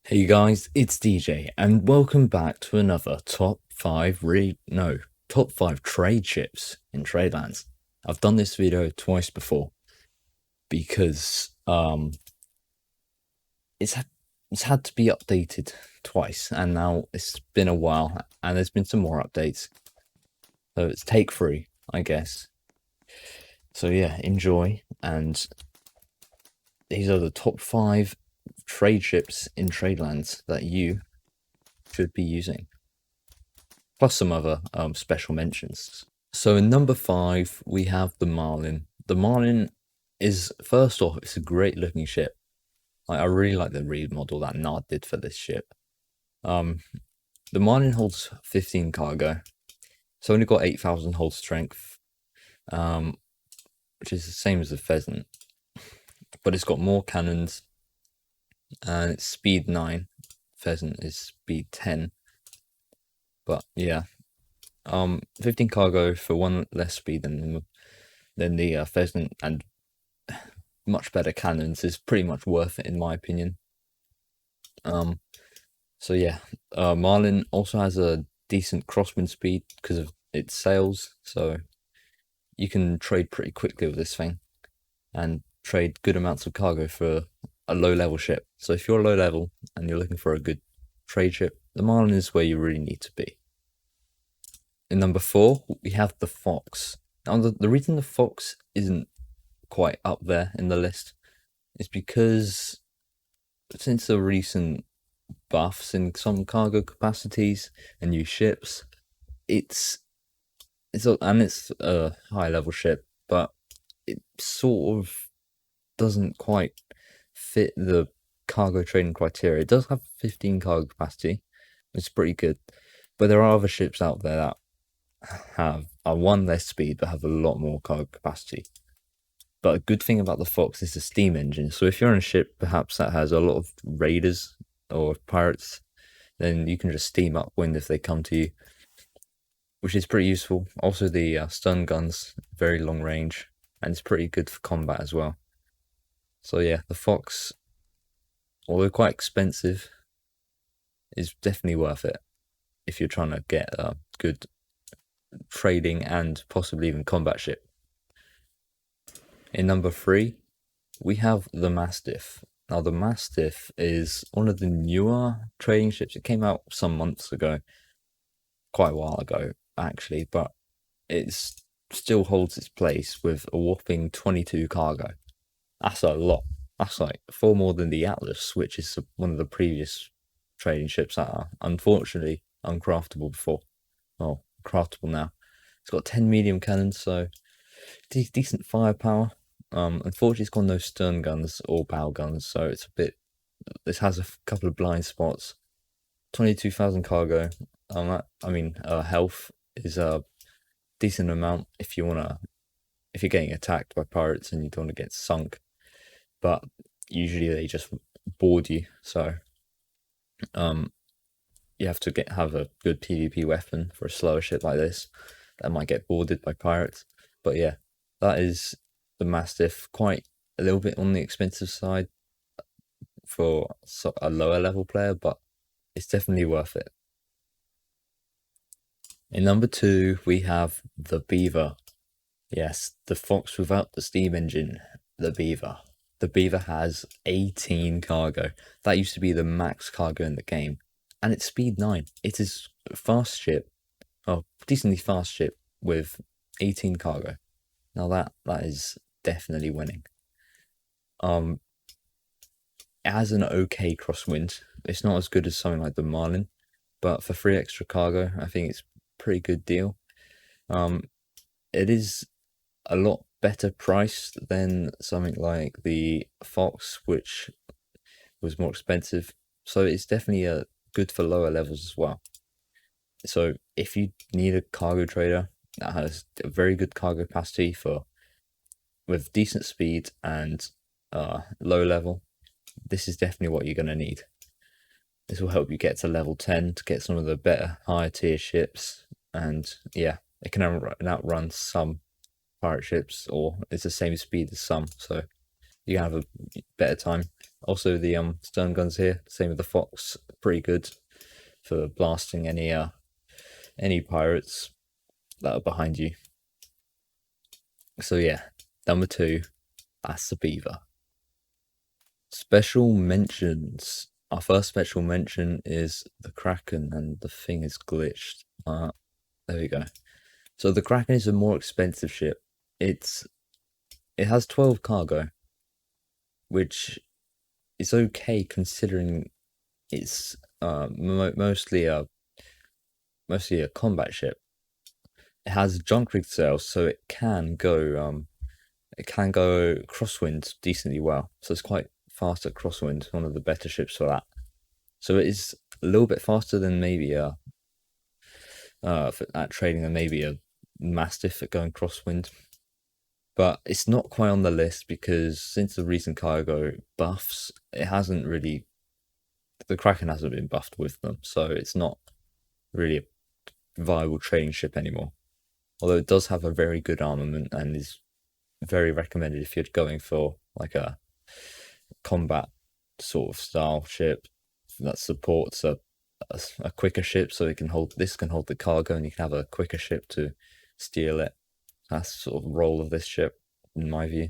Hey guys, it's DJ, and welcome back to another top 5 trade ships in Tradelands. I've done this video twice before because it's had to be updated twice, and now it's been a while, and there's been some more updates. So it's take 3, I guess. So yeah, enjoy, and these are the top 5 trade ships in Tradelands that you should be using, plus some other special mentions. So in number 5, we have the Marlin. The Marlin is, first off, it's a great looking ship. I really like the remodel that Nard did for this ship. The Marlin holds 15 cargo. It's only got 8,000 hold strength, which is the same as the Pheasant, but it's got more cannons, and it's speed 9. Pheasant is speed 10. But yeah, 15 cargo for 1 less speed than the Pheasant, and much better cannons is pretty much worth it in my opinion. So yeah, Marlin also has a decent crosswind speed because of its sails, so you can trade pretty quickly with this thing and trade good amounts of cargo for a low level ship. So if you're low level and you're looking for a good trade ship, the Marlin is where you really need to be. In number 4, we have the Fox. Now the reason the Fox isn't quite up there in the list is because since the recent buffs in some cargo capacities and new ships, it's a high level ship, but it sort of doesn't quite fit the cargo trading criteria. It does have 15 cargo capacity, it's pretty good, but there are other ships out there that have a 1 less speed but have a lot more cargo capacity. But a good thing about the Fox is the steam engine. So if you're on a ship perhaps that has a lot of raiders or pirates, then you can just steam upwind if they come to you, which is pretty useful. Also the stun guns, very long range, and it's pretty good for combat as well. So yeah, the Fox, although quite expensive, is definitely worth it if you're trying to get a good trading and possibly even combat ship. In number 3, we have the Mastiff. Now the Mastiff is one of the newer trading ships. It came out some months ago, quite a while ago actually, but it still holds its place with a whopping 22 cargo. That's a lot. That's like 4 more than the Atlas, which is one of the previous trading ships that are unfortunately uncraftable before. Well, craftable now. It's got 10 medium cannons, so decent firepower. Unfortunately, it's got no stern guns or bow guns, so it's a bit. This has a couple of blind spots. 22,000 cargo. Health is a decent amount if you're getting attacked by pirates and you don't want to get sunk. But usually they just board you, so you have to have a good PvP weapon for a slower ship like this that might get boarded by pirates. But yeah, that is the Mastiff. Quite a little bit on the expensive side for a lower level player, but it's definitely worth it. In number 2, we have the Beaver. Yes, the Fox without the steam engine, the Beaver. The Beaver has 18 cargo. That used to be the max cargo in the game, and it's speed 9. It is a fast ship, decently fast ship with 18 cargo. Now that is definitely winning. It has an okay crosswind. It's not as good as something like the Marlin, but for 3 extra cargo, I think it's a pretty good deal. It is a lot better priced than something like the Fox, which was more expensive. So it's definitely good for lower levels as well. So if you need a cargo trader that has a very good cargo capacity with decent speed and low level, this is definitely what you're going to need. This will help you get to level 10 to get some of the better higher tier ships, and yeah, it can outrun some pirate ships, or it's the same speed as some, so you can have a better time. Also, the stern guns here, same with the Fox, pretty good for blasting any pirates that are behind you. So yeah, number 2, that's the Beaver. Special mentions. Our first special mention is the Kraken, and the thing is glitched. There we go. So the Kraken is a more expensive ship. It has 12 cargo, which is okay considering it's mostly a combat ship. It has junk rig sails, so it can go crosswind decently well. So it's quite fast at crosswind. One of the better ships for that. So it is a little bit faster than maybe at trading than maybe a Mastiff at going crosswind. But it's not quite on the list because since the recent cargo buffs, the Kraken hasn't been buffed with them, so it's not really a viable trading ship anymore. Although it does have a very good armament and is very recommended if you're going for like a combat sort of style ship that supports a quicker ship, so it can hold the cargo and you can have a quicker ship to steal it. That's sort of role of this ship in my view.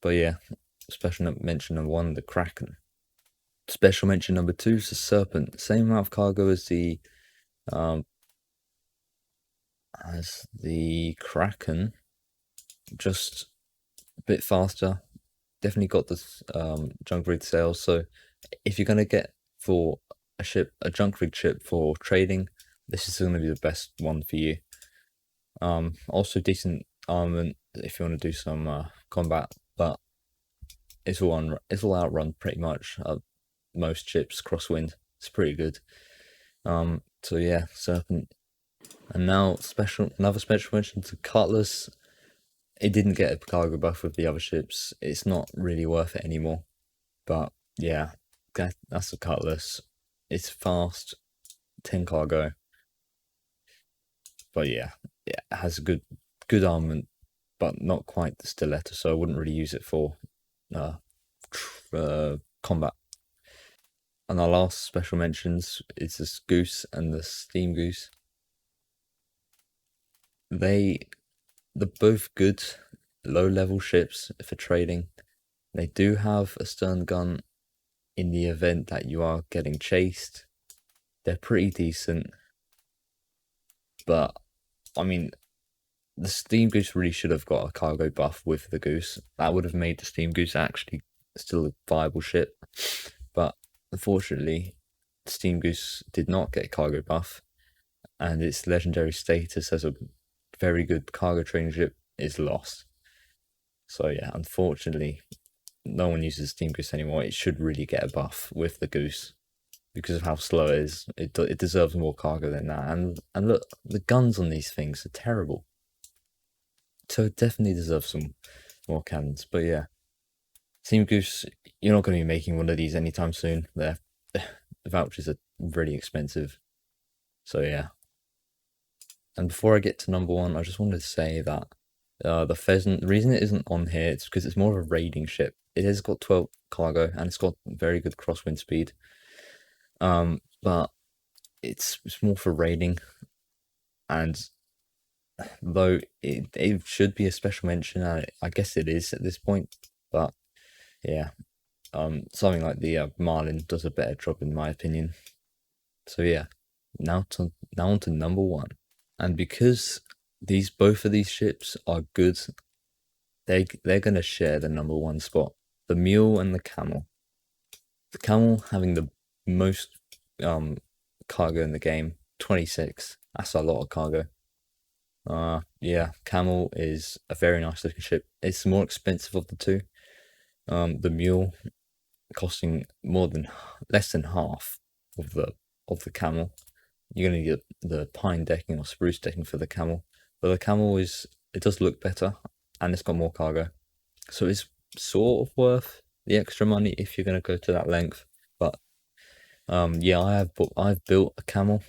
But yeah, special mention number 1, the Kraken. Special mention number 2 is the Serpent. Same amount of cargo as the Kraken, just a bit faster. Definitely got this junk rig sails. So if you're gonna get for a junk rig ship for trading, this is going to be the best one for you. Also decent armament if you want to do some combat, but it's all outrun pretty much most ships crosswind. It's pretty good. So yeah, Serpent. And now another special mention to Cutlass. It didn't get a cargo buff with the other ships. It's not really worth it anymore. But yeah, that's the Cutlass. It's fast, 10 cargo. But yeah, it has a good armament, but not quite the Stiletto, so I wouldn't really use it for combat. And our last special mentions is this Goose and the Steam Goose. They're both good low-level ships for trading. They do have a stern gun in the event that you are getting chased. They're pretty decent, but I mean, the Steam Goose really should have got a cargo buff with the Goose. That would have made the Steam Goose actually still a viable ship. But unfortunately, the Steam Goose did not get a cargo buff, and its legendary status as a very good cargo trading ship is lost. So yeah, unfortunately, no one uses Steam Goose anymore. It should really get a buff with the Goose because of how slow it is. It deserves more cargo than that. And look, the guns on these things are terrible. So it definitely deserves some more cannons. But yeah, Steam Goose, you're not going to be making one of these anytime soon. The vouchers are really expensive. So yeah. And before I get to number 1, I just wanted to say that the Pheasant, the reason it isn't on here, it's because it's more of a raiding ship. It has got 12 cargo and it's got very good crosswind speed. But it's more for raiding, and though it should be a special mention, I guess it is at this point. But yeah, something like the Marlin does a better job in my opinion. So yeah, now on to number 1, and because both of these ships are good, they're gonna share the number 1 spot. The Mule and the Camel. The Camel having the most cargo in the game, 26. That's a lot of cargo. Yeah, Camel is a very nice looking ship. It's the more expensive of the two. The Mule costing less than half of the Camel. You're gonna get the pine decking or spruce decking for the Camel, but the Camel it does look better and it's got more cargo, so it's sort of worth the extra money if you're gonna go to that length. But yeah, I've built a Camel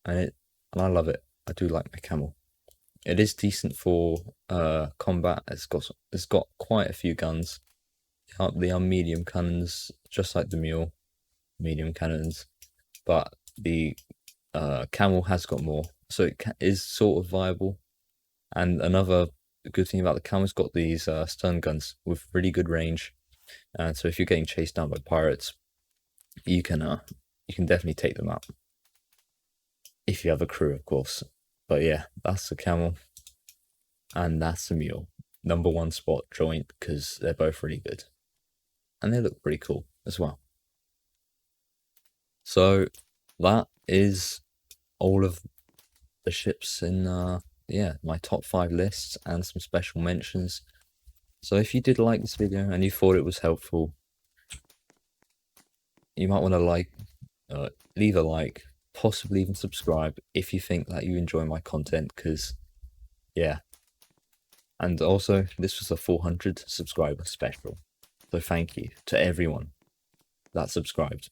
and I love it. I do like my Camel. It is decent for combat. It's got quite a few guns. they are medium cannons, just like the mule, medium cannons, but the camel has got more, so it is sort of viable. And another good thing about the camel's got these stun guns with really good range, and so if you're getting chased down by pirates, you can definitely take them out if you have a crew, of course. But yeah, that's the camel, and that's the mule. Number one spot joint, because they're both really good, and they look pretty cool as well. So that is all of the ships in yeah, my top 5 lists and some special mentions. So if you did like this video and you thought it was helpful, you might want to leave a like, possibly even subscribe if you think that you enjoy my content, because yeah. And also, this was a 400 subscriber special, so thank you to everyone that subscribed.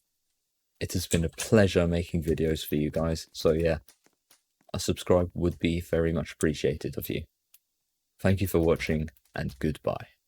It has been a pleasure making videos for you guys, so yeah, a subscribe would be very much appreciated of you. Thank you for watching, and goodbye.